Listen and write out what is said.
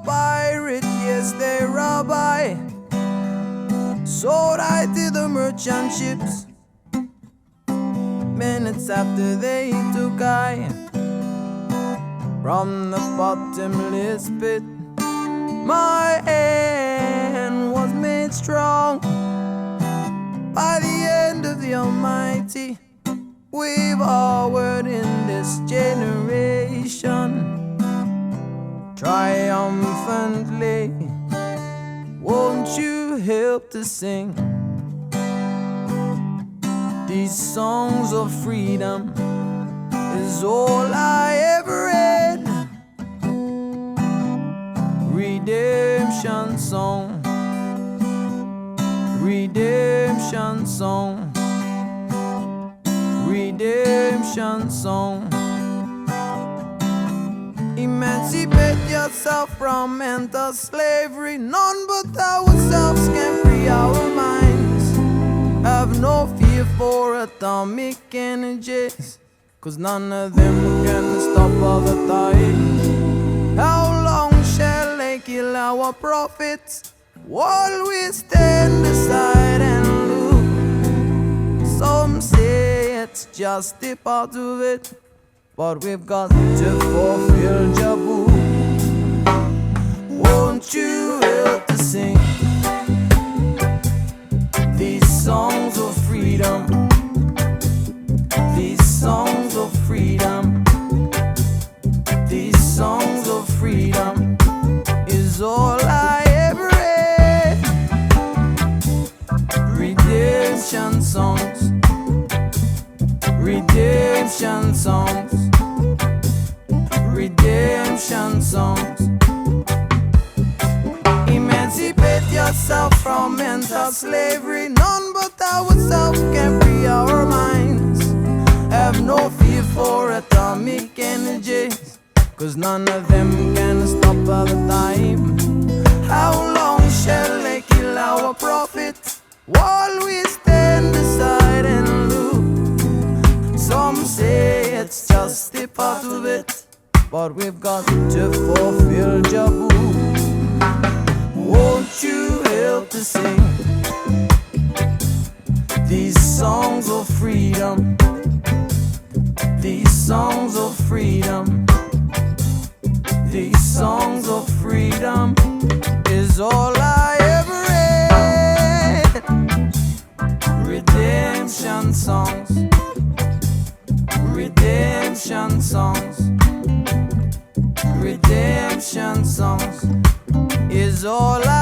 pirate, yes, they rob I. Sold I to the merchant ships. Minutes after they took I from the bottomless pit. My hand was made strong by the hand of the Almighty. We've forward in this generation triumphantly. Won't you help to sing these songs of freedom? Is all I ever read. Redemption song, redemption song, redemption song. Emancipate yourself from mental slavery. None but ourselves can free our minds. Have no fear for atomic energies, 'cause none of them can stop all the time. How long shall they kill our prophets while we stand aside and look? Some say it's just a part of it, but we've got to fulfill Jabu. Won't you help to sing these songs of freedom? These songs of freedom. These songs of freedom is all I ever read. Redemption songs, redemption songs, redemption songs. Emancipate yourself from mental slavery. None but ourselves can free our minds. Have no fear for atomic energies, 'cause none of them can stop all the time. How long shall they kill our prophets while we stand aside and look? Some say it's just a part of it, but we've got to fulfill Jabu. Won't you help to sing these songs of freedom? These songs of freedom. These songs of freedom is all I ever read. Redemption songs, redemption songs, redemption songs is all I